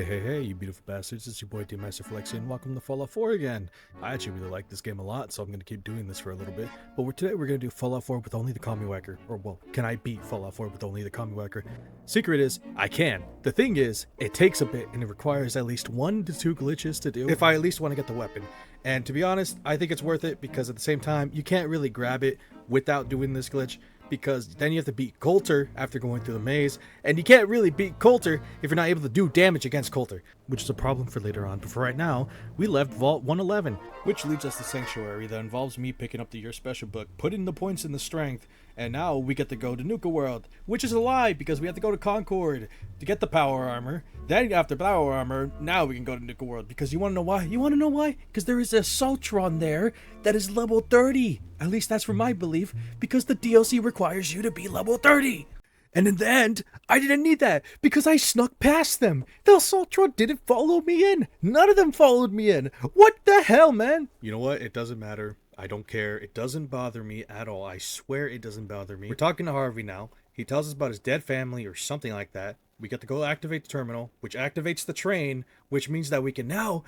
Hey, you beautiful bastards, it's your boy D.MasterFlex and welcome to Fallout 4 again. I actually really like this game a lot, so I'm going to keep doing this for a little bit. But today we're going to do Fallout 4 with only the Commie Whacker. Or, well, can I beat Fallout 4 with only the Commie Whacker? Secret is, I can. The thing is, it takes a bit and it requires at least 1 to 2 glitches to do if I at least want to get the weapon. And to be honest, I think it's worth it because at the same time, you can't really grab it without doing this glitch, because then you have to beat Coulter after going through the maze, and you can't really beat Coulter if you're not able to do damage against Coulter, which is a problem for later on. But for right now, we left Vault 111, which leads us to Sanctuary. That involves me picking up the Your Special book, putting the points in the strength, and now we get to go to Nuka-World, which is a lie because we have to go to Concord to get the power armor. Then after power armor, now we can go to Nuka-World, because you want to know why? You want to know why? Because there is a Saltron there that is level 30. At least that's for my belief, because the DLC requires you to be level 30. And in the end, I didn't need that because I snuck past them. The Saltron didn't follow me in. None of them followed me in. What the hell, man? You know what? It doesn't matter. I don't care. It doesn't bother me at all. I swear it doesn't bother me. We're talking to Harvey now. He tells us about his dead family or something like that. We get to go activate the terminal, which activates the train, which means that we can now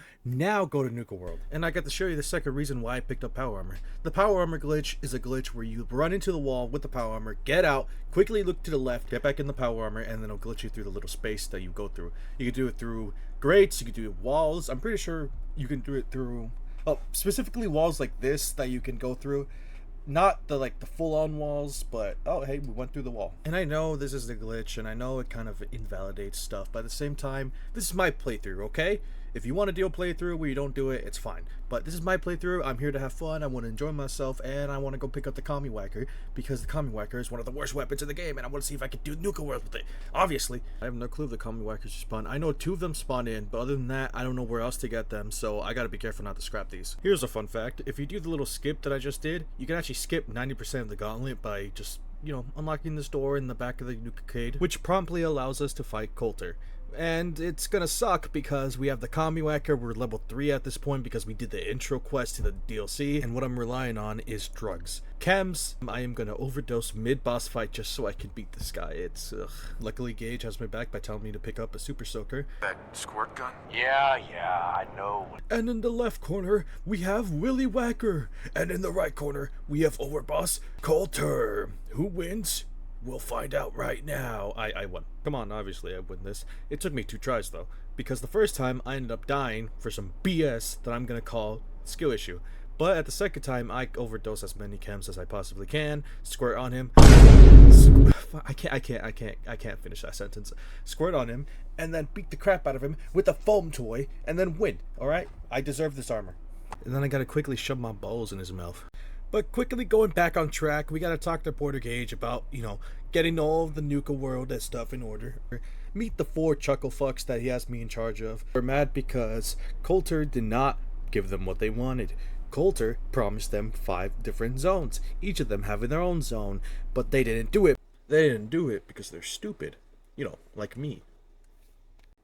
go to Nuka-World. And I got to show you the second reason why I picked up power armor. The power armor glitch is a glitch where you run into the wall with the power armor, get out, quickly look to the left, get back in the power armor, and then it'll glitch you through the little space that you go through. You can do it through grates, you can do it walls. I'm pretty sure you can do it through, specifically walls like this that you can go through. Not the full-on walls, but oh hey, we went through the wall. And I know this is the glitch, and I know it kind of invalidates stuff, but at the same time, this is my playthrough, okay? If you want to do a playthrough where you don't do it, it's fine. But this is my playthrough. I'm here to have fun. I want to enjoy myself, and I want to go pick up the Commie Whacker, because the Commie Whacker is one of the worst weapons in the game, and I want to see if I can do Nuka-World with it. Obviously, I have no clue if the Commie Whackers spawn. I know 2 of them spawn in, but other than that, I don't know where else to get them, so I gotta be careful not to scrap these. Here's a fun fact. If you do the little skip that I just did, you can actually skip 90% of the gauntlet by just, unlocking this door in the back of the Nuka-Cade, which promptly allows us to fight Coulter. And it's gonna suck because we have the Commie Whacker. We're level 3 at this point because we did the intro quest to the DLC, and what I'm relying on is drugs. Chems, I am gonna overdose mid-boss fight just so I can beat this guy. It's, ugh. Luckily Gage has my back by telling me to pick up a super soaker. That squirt gun? Yeah, I know. And in the left corner, we have Willy Whacker. And in the right corner, we have overboss Coulter. Who wins? We'll find out right now. I won. Come on, obviously I win this. It took me 2 tries though, because the first time I ended up dying for some BS that I'm gonna call skill issue. But at the second time, I overdose as many chems as I possibly can, squirt on him. I can't finish that sentence. Squirt on him, and then beat the crap out of him with a foam toy, and then win. Alright? I deserve this armor. And then I gotta quickly shove my balls in his mouth. But quickly going back on track, we gotta talk to Porter Gage about, getting all of the Nuka-World and stuff in order. Meet the 4 chuckle fucks that he has me in charge of. We're mad because Coulter did not give them what they wanted. Coulter promised them 5 different zones, each of them having their own zone, but they didn't do it. They didn't do it because they're stupid. Like me.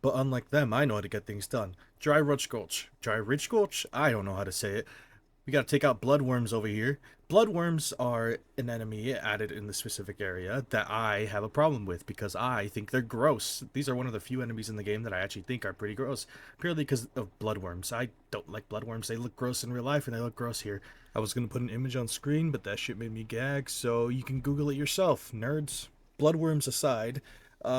But unlike them, I know how to get things done. Dry Ridge Gulch. Dry Ridge Gulch? I don't know how to say it. We gotta take out bloodworms over here. Bloodworms are an enemy added in the specific area that I have a problem with because I think they're gross. These are one of the few enemies in the game that I actually think are pretty gross, purely because of bloodworms. I don't like bloodworms. They look gross in real life and they look gross here. I was gonna put an image on screen, but that shit made me gag, so you can Google it yourself, nerds. Bloodworms aside,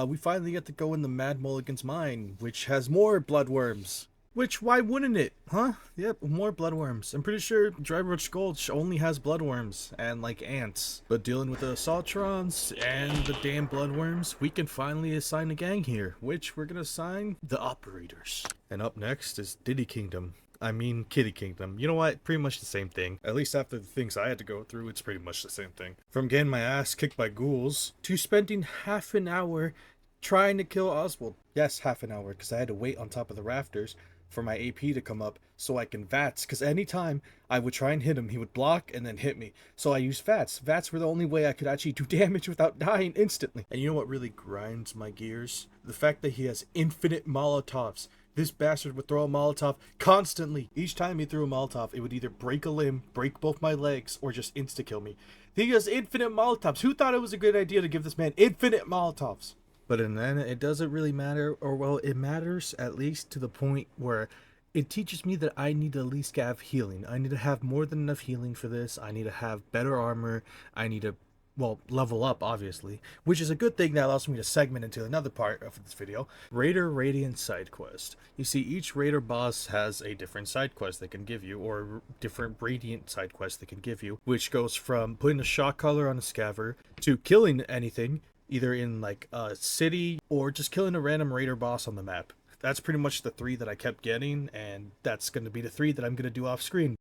we finally get to go in the Mad Mulligan's mine, which has more bloodworms. Which, why wouldn't it? Huh? Yep, more bloodworms. I'm pretty sure Dry Ridge Gulch only has bloodworms and, ants. But dealing with the Saltrons and the damn bloodworms, we can finally assign a gang here, which we're gonna assign the Operators. And up next is Kitty Kingdom. You know what? Pretty much the same thing. At least after the things I had to go through, it's pretty much the same thing. From getting my ass kicked by ghouls, to spending half an hour trying to kill Oswald. Yes, half an hour, because I had to wait on top of the rafters for my AP to come up so I can VATS, because anytime I would try and hit him, he would block and then hit me. So I used VATS. VATS were the only way I could actually do damage without dying instantly. And you know what really grinds my gears? The fact that he has infinite Molotovs. This bastard would throw a Molotov constantly. Each time he threw a Molotov, it would either break a limb, break both my legs, or just insta-kill me. He has infinite Molotovs. Who thought it was a good idea to give this man infinite Molotovs? But in the end, it doesn't really matter, or well, it matters at least to the point where it teaches me that I need to at least have healing. I need to have more than enough healing for this. I need to have better armor. I need to, well, level up, obviously, which is a good thing that allows me to segment into another part of this video. Raider Radiant side quest. You see, each Raider boss has a different side quest they can give you, or different Radiant side quest they can give you, which goes from putting a shock collar on a scaver to killing anything, either in like a city or just killing a random Raider boss on the map. That's pretty much the 3 that I kept getting, and that's going to be the 3 that I'm going to do off screen.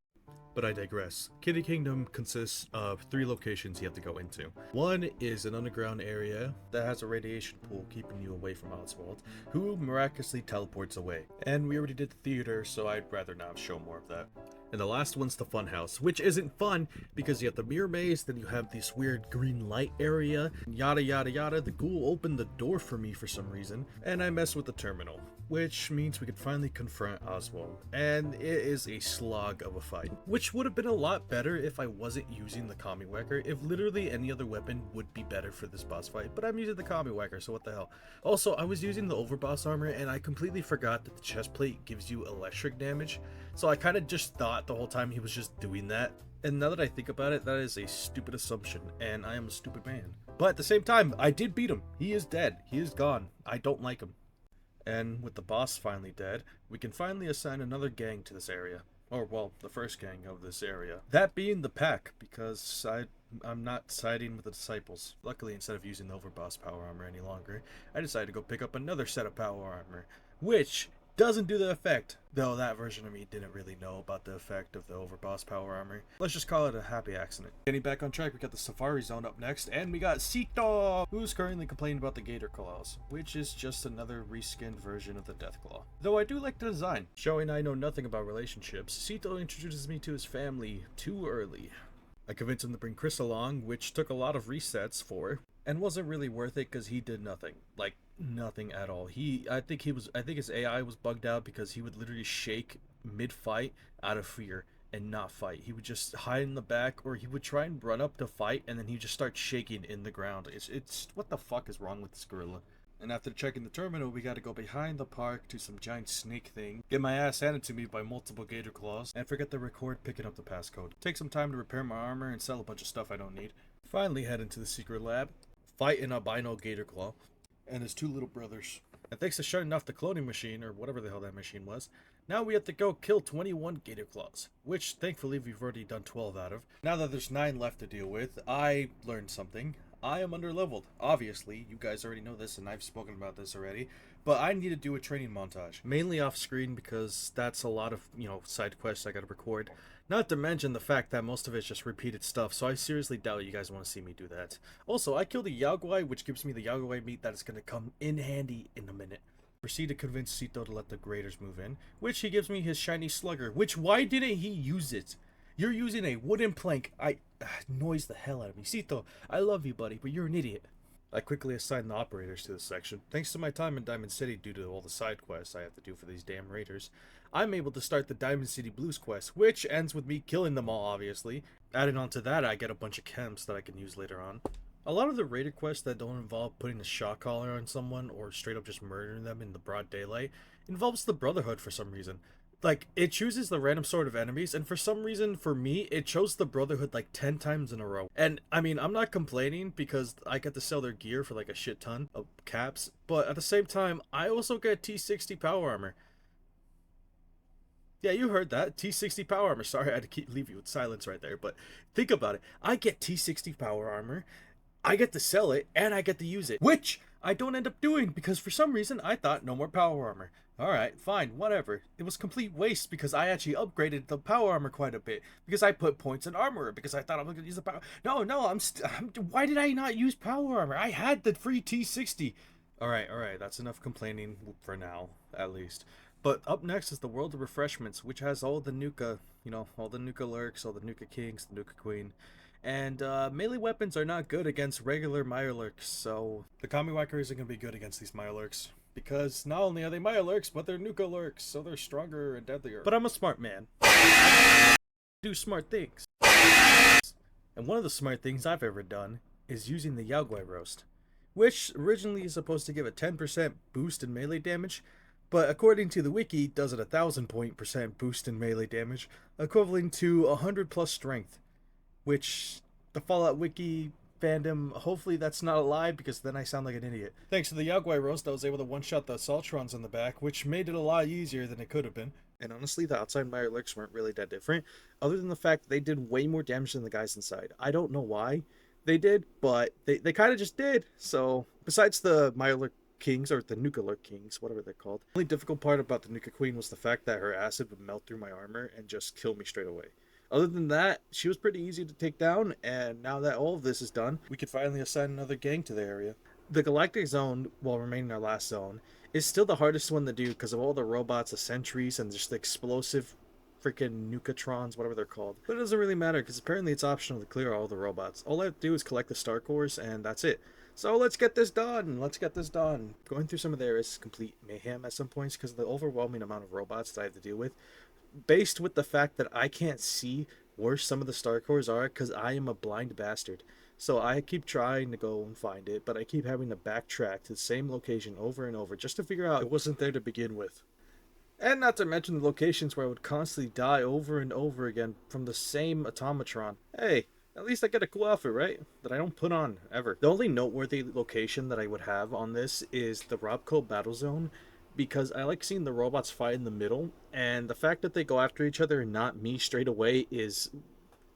But I digress. Kitty Kingdom consists of 3 locations you have to go into. One is an underground area that has a radiation pool keeping you away from Oswald, who miraculously teleports away. And we already did the theater, so I'd rather not show more of that. And the last one's the funhouse, which isn't fun because you have the mirror maze, then you have this weird green light area, yada yada yada. The ghoul opened the door for me for some reason, and I messed with the terminal, which means we could finally confront Oswald. And it is a slog of a fight, which would have been a lot better if I wasn't using the Commie Whacker. If literally any other weapon would be better for this boss fight, but I'm using the Commie Whacker, so what the hell. Also, I was using the overboss armor, and I completely forgot that the chest plate gives you electric damage, so I kind of just thought the whole time he was just doing that. And now that I think about it, that is a stupid assumption, and I am a stupid man. But at the same time, I did beat him. He is dead. He is gone. I don't like him. And with the boss finally dead, we can finally assign another gang to this area. Or, well, the first gang of this area. That being the pack, because I'm not siding with the disciples. Luckily, instead of using the overboss power armor any longer, I decided to go pick up another set of power armor, which doesn't do the effect, though that version of me didn't really know about the effect of the overboss power armor. Let's just call it a happy accident. Getting back on track, we got the Safari Zone up next, and we got Sito, who's currently complaining about the Gator Claws, which is just another reskinned version of the Deathclaw. Though I do like the design. Showing I know nothing about relationships, Sito introduces me to his family too early. I convinced him to bring Chris along, which took a lot of resets for, and wasn't really worth it because he did nothing. Like, nothing at all. I think his AI was bugged out because he would literally shake mid-fight out of fear and not fight. He would just hide in the back, or he would try and run up to fight, and then he'd just start shaking in the ground. It's what the fuck is wrong with this gorilla? And after checking the terminal, we gotta go behind the park to some giant snake thing, get my ass handed to me by multiple gator claws, and forget to record picking up the passcode. Take some time to repair my armor and sell a bunch of stuff I don't need. Finally head into the secret lab, fight an albino gator claw, and his 2 little brothers. And thanks to shutting off the cloning machine, or whatever the hell that machine was, now we have to go kill 21 gator claws, which thankfully we've already done 12 out of. Now that there's 9 left to deal with, I learned something. I am underleveled. Obviously, you guys already know this, and I've spoken about this already, but I need to do a training montage. Mainly off screen because that's a lot of, side quests I gotta record. Not to mention the fact that most of it's just repeated stuff, so I seriously doubt you guys want to see me do that. Also, I killed a Yaogwai, which gives me the Yaogwai meat that is going to come in handy in a minute. Proceed to convince Sito to let the graders move in, which he gives me his shiny slugger, which why didn't he use it? You're using a wooden plank. Annoys the hell out of me. Sito, I love you, buddy, but you're an idiot. I quickly assigned the operators to this section. Thanks to my time in Diamond City due to all the side quests I have to do for these damn raiders, I'm able to start the Diamond City Blues quest, which ends with me killing them all, obviously. Adding on to that, I get a bunch of chems that I can use later on. A lot of the raider quests that don't involve putting a shock collar on someone or straight up just murdering them in the broad daylight involves the Brotherhood for some reason. Like, it chooses the random sort of enemies, and for some reason, for me, it chose the Brotherhood like 10 times in a row. And, I mean, I'm not complaining because I get to sell their gear for like a shit ton of caps, but at the same time, I also get T60 power armor. Yeah, you heard that. T60 power armor. Sorry, I had to leave you with silence right there, but think about it. I get T60 power armor, I get to sell it, and I get to use it, which I don't end up doing because for some reason I thought no more power armor. Alright, fine, whatever. It was complete waste because I actually upgraded the power armor quite a bit because I put points in armor because I thought I was going to use the power. No, why did I not use power armor? I had the free T60. Alright, that's enough complaining for now, at least. But up next is the World of Refreshments, which has all the Nuka, all the Nuka Lurks, all the Nuka Kings, the Nuka Queen. And melee weapons are not good against regular Mirelurks, so the Commie Whacker isn't going to be good against these Mirelurks. Because not only are they Mirelurks, but they're Nuka-Lurks, so they're stronger and deadlier. But I'm a smart man. Do smart things. And one of the smart things I've ever done is using the Yaogwai roast. which originally is supposed to give a 10% boost in melee damage, but according to the wiki, does it a 1000% boost in melee damage, equivalent to 100 plus strength, which the Fallout Wiki fandom, hopefully that's not a lie because then I sound like an idiot. Thanks to the Yagwai roast, I was able to one-shot the Saltrons on the back, which made it a lot easier than it could have been. And honestly, the outside Mirelurks weren't really that different, other than the fact that they did way more damage than the guys inside. I don't know why they did, but they kind of just did. So, besides the Mirelurk Kings, or the Nuka-Lurk Kings, whatever they're called, the only difficult part about the Nuka Queen was the fact that her acid would melt through my armor and just kill me straight away. Other than that, she was pretty easy to take down, and now that all of this is done, we could finally assign another gang to the area. The Galactic Zone, while remaining our last zone, is still the hardest one to do because of all the robots, the sentries, and just the explosive freaking Nukatrons, whatever they're called. But it doesn't really matter because apparently it's optional to clear all the robots. All I have to do is collect the star cores, and that's it. So let's get this done. Let's get this done. Going through some of the areas is complete mayhem at some points because of the overwhelming amount of robots that I have to deal with, based with the fact that I can't see where some of the star cores are because I am a blind bastard. So I keep trying to go and find it, but I keep having to backtrack to the same location over and over just to figure out it wasn't there to begin with. And not to mention the locations where I would constantly die over and over again from the same automatron. Hey, at least I get a cool outfit, right? That I don't put on, ever. The only noteworthy location that I would have on this is the Robco Battle Zone, because I like seeing the robots fight in the middle, and the fact that they go after each other and not me straight away is,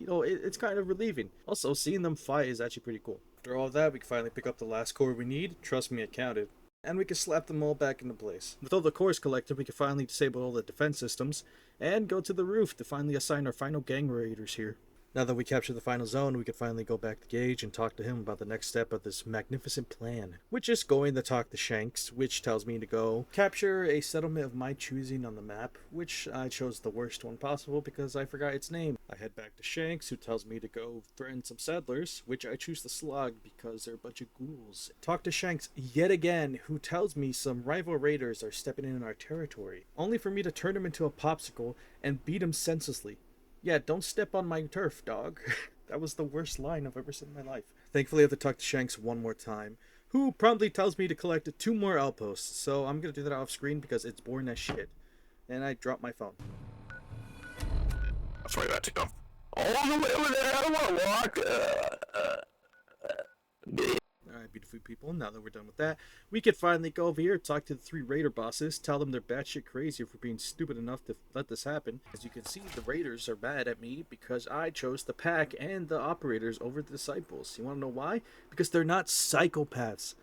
it's kind of relieving. Also, seeing them fight is actually pretty cool. After all of that, we can finally pick up the last core we need. Trust me, it counted. And we can slap them all back into place. With all the cores collected, we can finally disable all the defense systems, and go to the roof to finally assign our final gang raiders here. Now that we captured the final zone, we can finally go back to Gage and talk to him about the next step of this magnificent plan, which is going to talk to Shanks, which tells me to go capture a settlement of my choosing on the map, which I chose the worst one possible because I forgot its name. I head back to Shanks, who tells me to go threaten some settlers, which I choose the Slug because they're a bunch of ghouls. Talk to Shanks yet again, who tells me some rival raiders are stepping in our territory, only for me to turn him into a popsicle and beat him senselessly. Yeah, don't step on my turf, dog. That was the worst line I've ever said in my life. Thankfully, I have to talk to Shanks one more time, who promptly tells me to collect 2 more outposts, so I'm gonna do that off screen because it's boring as shit. And I dropped my phone. That's where that to go. All the way over there, I don't want to walk. Alright, beautiful people, now that we're done with that, we can finally go over here, talk to the 3 raider bosses, tell them they're batshit crazy for being stupid enough to let this happen. As you can see, the raiders are mad at me because I chose the pack and the operators over the disciples. You wanna know why? Because they're not psychopaths.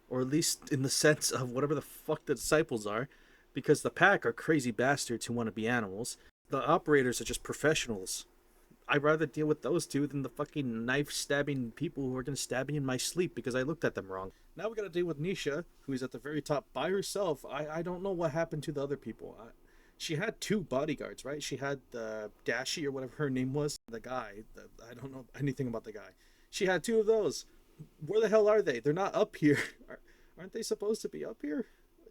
Or at least in the sense of whatever the fuck the disciples are. Because the pack are crazy bastards who want to be animals. The operators are just professionals. I'd rather deal with those 2 than the fucking knife-stabbing people who are going to stab me in my sleep because I looked at them wrong. Now we got to deal with Nisha, who is at the very top by herself. I don't know what happened to the other people. She had 2 bodyguards, right? She had Dashi, or whatever her name was. The guy. I don't know anything about the guy. She had 2 of those. Where the hell are they? They're not up here. Aren't they supposed to be up here?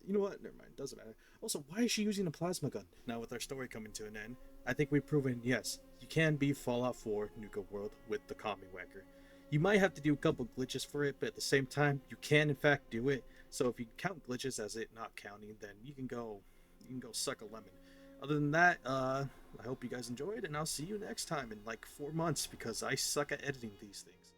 You know what? Never mind. Doesn't matter. Also, why is she using a plasma gun? Now, with our story coming to an end, I think we've proven, yes, you can beat Fallout 4 Nuka-World with the Commie Whacker. You might have to do a couple glitches for it, but at the same time, you can in fact do it. So if you count glitches as it not counting, then you can go suck a lemon. Other than that, I hope you guys enjoyed, and I'll see you next time in like 4 months because I suck at editing these things.